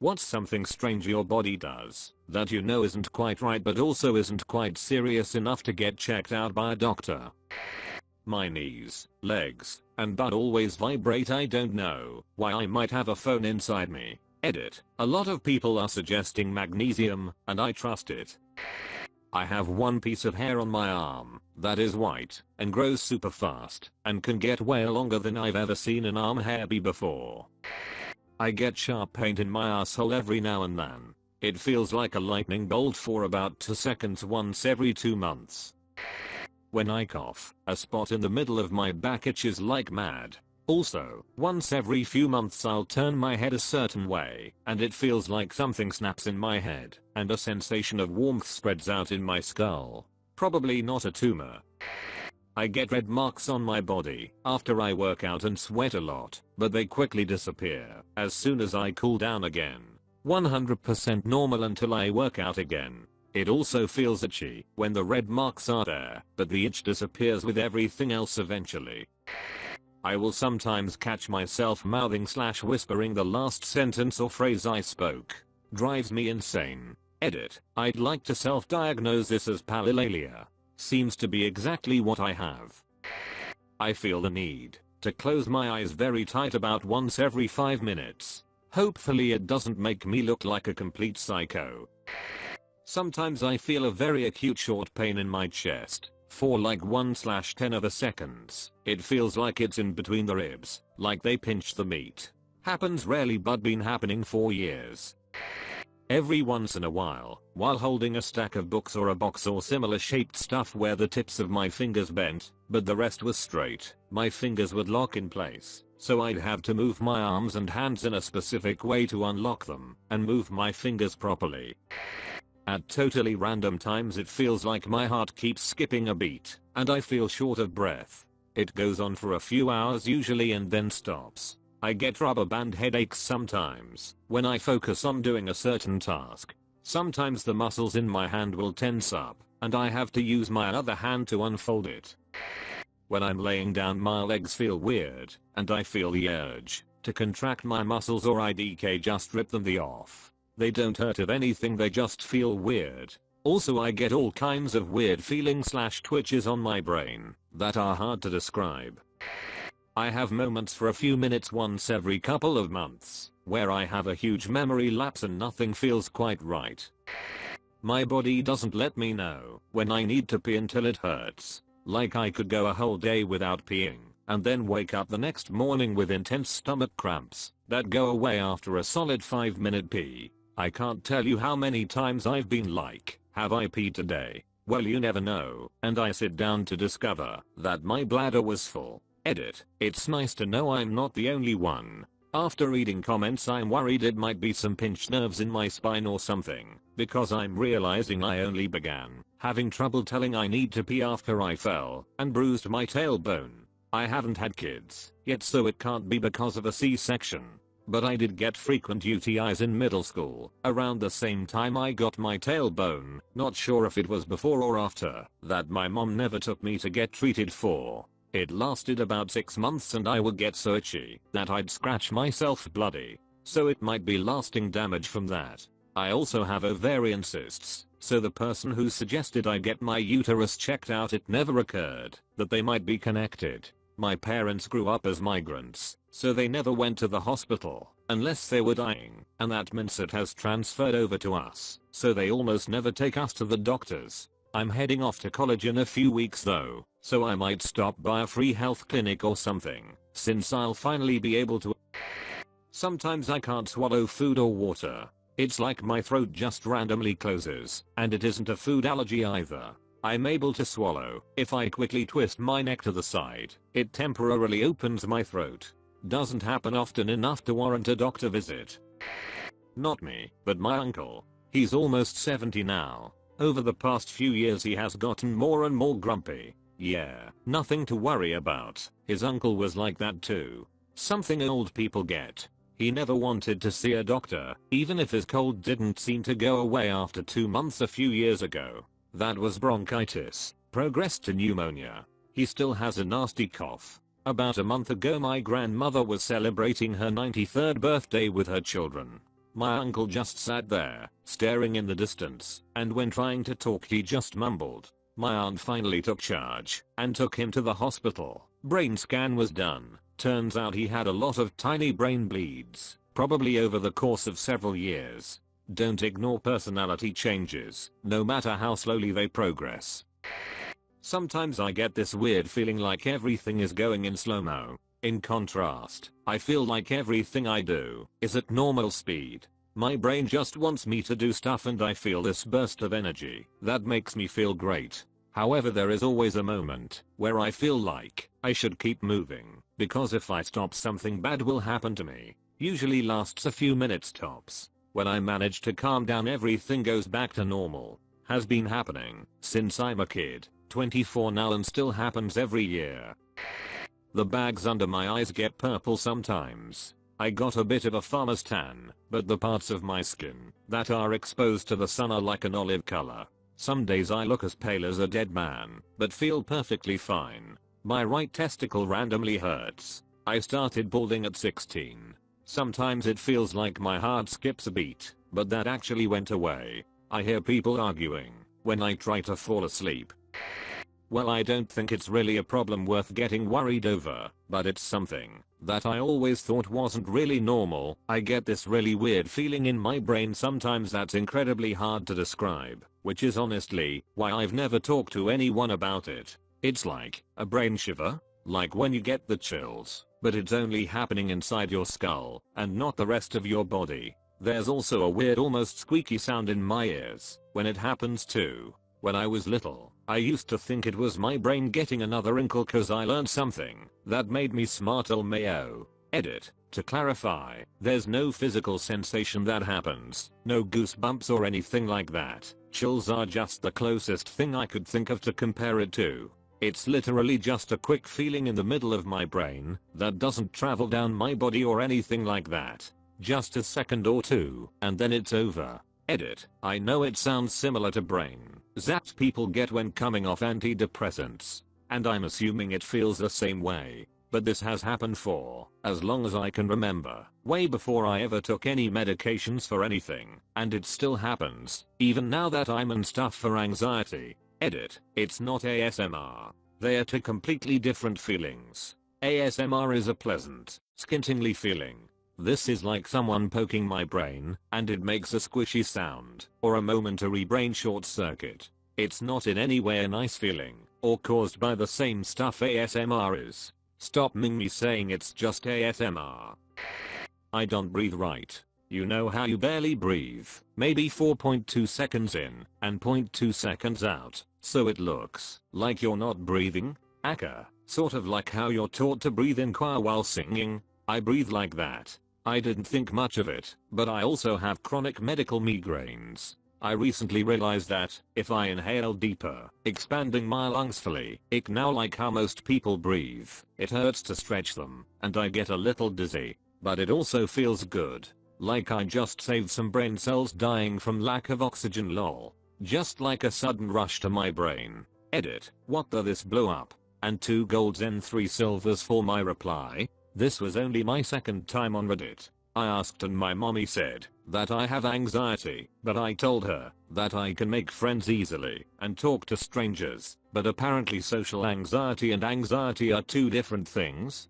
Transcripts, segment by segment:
What's something strange your body does that you know isn't quite right but also isn't quite serious enough to get checked out by a doctor? My knees, legs, and butt always vibrate. I don't know why. I might have a phone inside me. Edit. A lot of people are suggesting magnesium, and I trust it. I have one piece of hair on my arm that is white and grows super fast and can get way longer than I've ever seen an arm hair be before. I get sharp pain in my asshole every now and then. It feels like a lightning bolt for about 2 seconds once every 2 months. When I cough, a spot in the middle of my back itches like mad. Also, once every few months I'll turn my head a certain way, and it feels like something snaps in my head, and a sensation of warmth spreads out in my skull. Probably not a tumor. I get red marks on my body after I work out and sweat a lot, but they quickly disappear as soon as I cool down again. 100% normal until I work out again. It also feels itchy when the red marks are there, but the itch disappears with everything else eventually. I will sometimes catch myself mouthing / whispering the last sentence or phrase I spoke. Drives me insane. Edit. I'd like to self-diagnose this as palilalia. Seems to be exactly what I have. I feel the need to close my eyes very tight about once every 5 minutes. Hopefully it doesn't make me look like a complete psycho. Sometimes I feel a very acute short pain in my chest for like 1/10 of a seconds. It feels like it's in between the ribs, like they pinched the meat. Happens rarely but been happening for years. Every once in a while holding a stack of books or a box or similar shaped stuff where the tips of my fingers bent, but the rest was straight, my fingers would lock in place, so I'd have to move my arms and hands in a specific way to unlock them and move my fingers properly. At totally random times it feels like my heart keeps skipping a beat, and I feel short of breath. It goes on for a few hours usually and then stops. I get rubber band headaches sometimes when I focus on doing a certain task. Sometimes the muscles in my hand will tense up, and I have to use my other hand to unfold it. When I'm laying down my legs feel weird, and I feel the urge to contract my muscles or IDK just rip them off. They don't hurt of anything, they just feel weird. Also I get all kinds of weird feelings / twitches on my brain that are hard to describe. I have moments for a few minutes once every couple of months where I have a huge memory lapse and nothing feels quite right. My body doesn't let me know when I need to pee until it hurts. Like I could go a whole day without peeing and then wake up the next morning with intense stomach cramps that go away after a solid 5-minute pee. I can't tell you how many times I've been like, have I peed today? Well, you never know, and I sit down to discover that my bladder was full. Edit. It's nice to know I'm not the only one. After reading comments I'm worried it might be some pinched nerves in my spine or something, because I'm realizing I only began having trouble telling I need to pee after I fell and bruised my tailbone. I haven't had kids yet, so it can't be because of a C-section. But I did get frequent UTIs in middle school, around the same time I got my tailbone. Not sure if it was before or after that. My mom never took me to get treated for. It lasted about 6 months and I would get so itchy that I'd scratch myself bloody. So it might be lasting damage from that. I also have ovarian cysts, so the person who suggested I get my uterus checked out, it never occurred that they might be connected. My parents grew up as migrants, so they never went to the hospital unless they were dying, and that means it has transferred over to us, so they almost never take us to the doctors. I'm heading off to college in a few weeks though, so I might stop by a free health clinic or something, since I'll finally be able to. Sometimes I can't swallow food or water. It's like my throat just randomly closes, and it isn't a food allergy either. I'm able to swallow if I quickly twist my neck to the side. It temporarily opens my throat. Doesn't happen often enough to warrant a doctor visit. Not me, but my uncle. He's almost 70 now. Over the past few years he has gotten more and more grumpy. Yeah, nothing to worry about. His uncle was like that too. Something old people get. He never wanted to see a doctor, even if his cold didn't seem to go away after 2 months a few years ago. That was bronchitis, progressed to pneumonia. He still has a nasty cough. About a month ago my grandmother was celebrating her 93rd birthday with her children. My uncle just sat there, staring in the distance, and when trying to talk he just mumbled. My aunt finally took charge and took him to the hospital. Brain scan was done. Turns out he had a lot of tiny brain bleeds, probably over the course of several years. Don't ignore personality changes, no matter how slowly they progress. Sometimes I get this weird feeling like everything is going in slow-mo. In contrast, I feel like everything I do is at normal speed. My brain just wants me to do stuff and I feel this burst of energy that makes me feel great. However, there is always a moment where I feel like I should keep moving, because if I stop something bad will happen to me. Usually lasts a few minutes tops. When I manage to calm down everything goes back to normal. Has been happening since I'm a kid, 24 now, and still happens every year. The bags under my eyes get purple sometimes. I got a bit of a farmer's tan, but the parts of my skin that are exposed to the sun are like an olive color. Some days I look as pale as a dead man, but feel perfectly fine. My right testicle randomly hurts. I started balding at 16. Sometimes it feels like my heart skips a beat, but that actually went away. I hear people arguing when I try to fall asleep. Well, I don't think it's really a problem worth getting worried over, but it's something that I always thought wasn't really normal. I get this really weird feeling in my brain sometimes that's incredibly hard to describe, which is honestly why I've never talked to anyone about it. It's like a brain shiver, like when you get the chills, but it's only happening inside your skull and not the rest of your body. There's also a weird almost squeaky sound in my ears when it happens too. When I was little, I used to think it was my brain getting another wrinkle cause I learned something that made me smart. LMAO. Edit. To clarify, there's no physical sensation that happens, no goosebumps or anything like that. Chills are just the closest thing I could think of to compare it to. It's literally just a quick feeling in the middle of my brain that doesn't travel down my body or anything like that. Just a second or two, and then it's over. Edit. I know it sounds similar to brain zaps people get when coming off antidepressants, and I'm assuming it feels the same way, but this has happened for as long as I can remember, way before I ever took any medications for anything, and it still happens, even now that I'm on stuff for anxiety. Edit. It's not ASMR. They are two completely different feelings. ASMR is a pleasant, skin tingly feeling. This is like someone poking my brain, and it makes a squishy sound, or a momentary brain short circuit. It's not in any way a nice feeling, or caused by the same stuff ASMR is. Stop me saying it's just ASMR. I don't breathe right. You know how you barely breathe, maybe 4.2 seconds in, and 0.2 seconds out, so it looks like you're not breathing? Aka, sort of like how you're taught to breathe in choir while singing. I breathe like that. I didn't think much of it, but I also have chronic medical migraines. I recently realized that if I inhale deeper, expanding my lungs fully, it now like how most people breathe, it hurts to stretch them, and I get a little dizzy, but it also feels good. Like I just saved some brain cells dying from lack of oxygen lol. Just like a sudden rush to my brain. Edit. What the this blew up. And 2 golds and 3 silvers for my reply. This was only my second time on Reddit. I asked and my mommy said that I have anxiety, but I told her that I can make friends easily and talk to strangers, but apparently social anxiety and anxiety are 2 different things.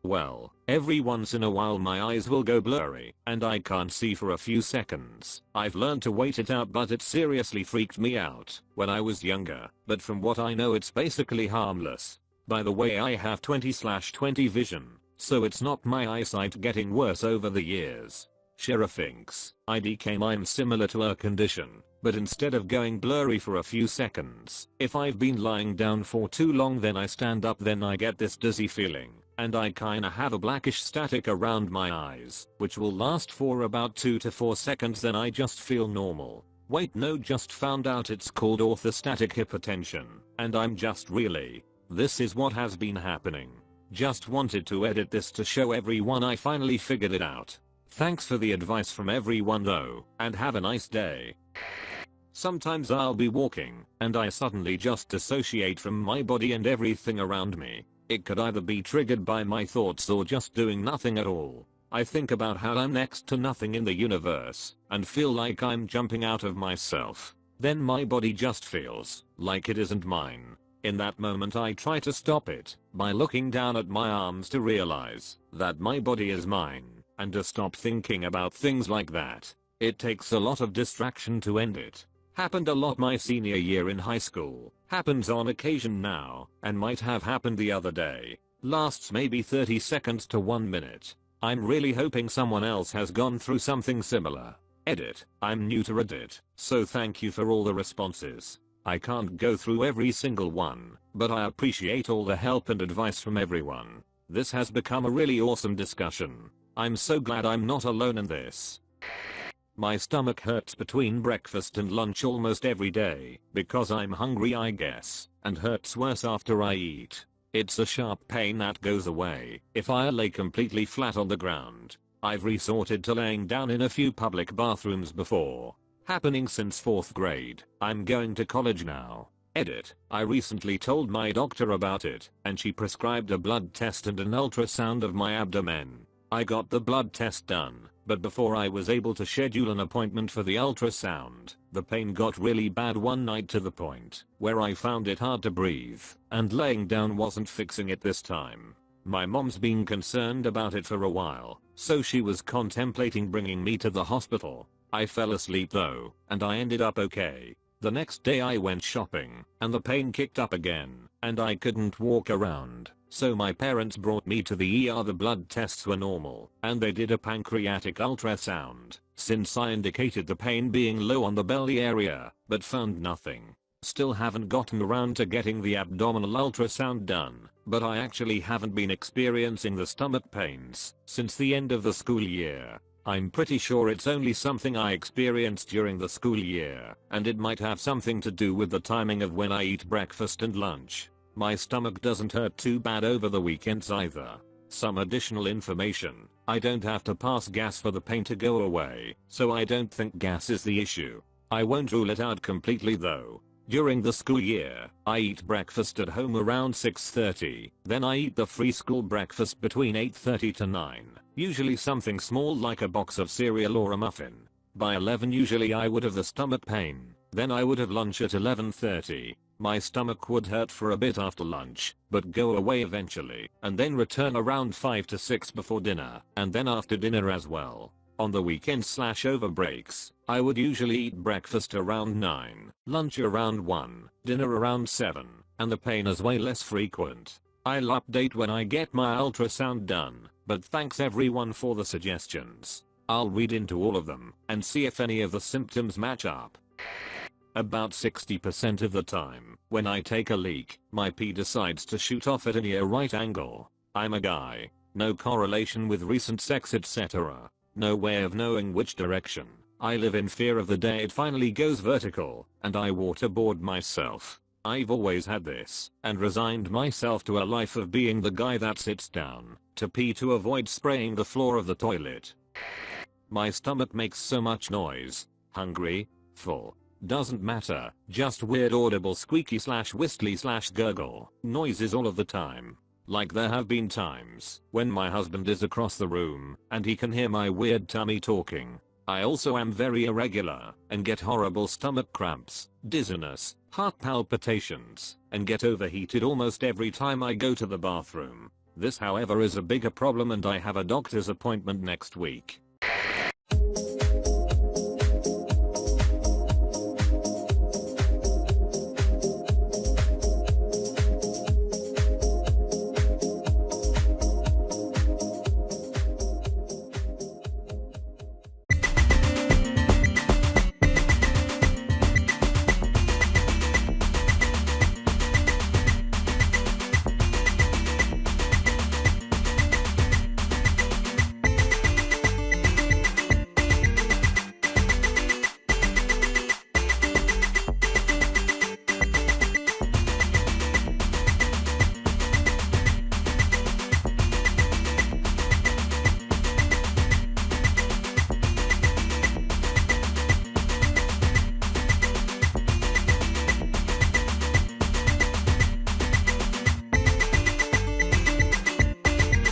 Well, every once in a while my eyes will go blurry and I can't see for a few seconds. I've learned to wait it out, but it seriously freaked me out when I was younger, but from what I know it's basically harmless. By the way, I have 20/20 vision, so it's not my eyesight getting worse over the years. Sheriff thinks IDK mine's similar to her condition, but instead of going blurry for a few seconds, if I've been lying down for too long then I stand up, then I get this dizzy feeling, and I kinda have a blackish static around my eyes, which will last for about 2 to 4 seconds, then I just feel normal. Wait, no, just found out it's called orthostatic hypotension, and I'm just really. This is what has been happening. Just wanted to edit this to show everyone I finally figured it out. Thanks for the advice from everyone though, and have a nice day. Sometimes I'll be walking, and I suddenly just dissociate from my body and everything around me. It could either be triggered by my thoughts or just doing nothing at all. I think about how I'm next to nothing in the universe and feel like I'm jumping out of myself. Then my body just feels like it isn't mine. In that moment I try to stop it by looking down at my arms to realize that my body is mine and to stop thinking about things like that. It takes a lot of distraction to end it. Happened a lot my senior year in high school, happens on occasion now, and might have happened the other day. Lasts maybe 30 seconds to 1 minute. I'm really hoping someone else has gone through something similar. Edit. I'm new to Reddit, so thank you for all the responses. I can't go through every single one, but I appreciate all the help and advice from everyone. This has become a really awesome discussion. I'm so glad I'm not alone in this. My stomach hurts between breakfast and lunch almost every day because I'm hungry I guess, and hurts worse after I eat. It's a sharp pain that goes away if I lay completely flat on the ground. I've resorted to laying down in a few public bathrooms before. Happening since 4th grade. I'm going to college now. Edit. I recently told my doctor about it, and she prescribed a blood test and an ultrasound of my abdomen. I got the blood test done, but before I was able to schedule an appointment for the ultrasound, the pain got really bad one night to the point where I found it hard to breathe, and laying down wasn't fixing it this time. My mom's been concerned about it for a while, so she was contemplating bringing me to the hospital. I fell asleep though, and I ended up okay. The next day I went shopping, and the pain kicked up again, and I couldn't walk around, so my parents brought me to the ER. The blood tests were normal, and they did a pancreatic ultrasound, since I indicated the pain being low on the belly area, but found nothing. Still haven't gotten around to getting the abdominal ultrasound done, but I actually haven't been experiencing the stomach pains since the end of the school year. I'm pretty sure it's only something I experienced during the school year, and it might have something to do with the timing of when I eat breakfast and lunch. My stomach doesn't hurt too bad over the weekends either. Some additional information: I don't have to pass gas for the pain to go away, so I don't think gas is the issue. I won't rule it out completely though. During the school year, I eat breakfast at home around 6:30, then I eat the free school breakfast between 8:30 to 9, usually something small like a box of cereal or a muffin. By 11 usually I would have the stomach pain, then I would have lunch at 11:30. My stomach would hurt for a bit after lunch, but go away eventually, and then return around 5 to 6 before dinner, and then after dinner as well. On the weekends/over breaks, I would usually eat breakfast around 9, lunch around 1, dinner around 7, and the pain is way less frequent. I'll update when I get my ultrasound done, but thanks everyone for the suggestions. I'll read into all of them and see if any of the symptoms match up. About 60% of the time, when I take a leak, my pee decides to shoot off at a near right angle. I'm a guy. No correlation with recent sex etc. No way of knowing which direction. I live in fear of the day it finally goes vertical, and I waterboard myself. I've always had this, and resigned myself to a life of being the guy that sits down to pee to avoid spraying the floor of the toilet. My stomach makes so much noise. Hungry, full, doesn't matter, just weird audible squeaky/whistly/gurgle noises all of the time. Like there have been times when my husband is across the room and he can hear my weird tummy talking. I also am very irregular and get horrible stomach cramps, dizziness, heart palpitations, and get overheated almost every time I go to the bathroom. This however is a bigger problem and I have a doctor's appointment next week.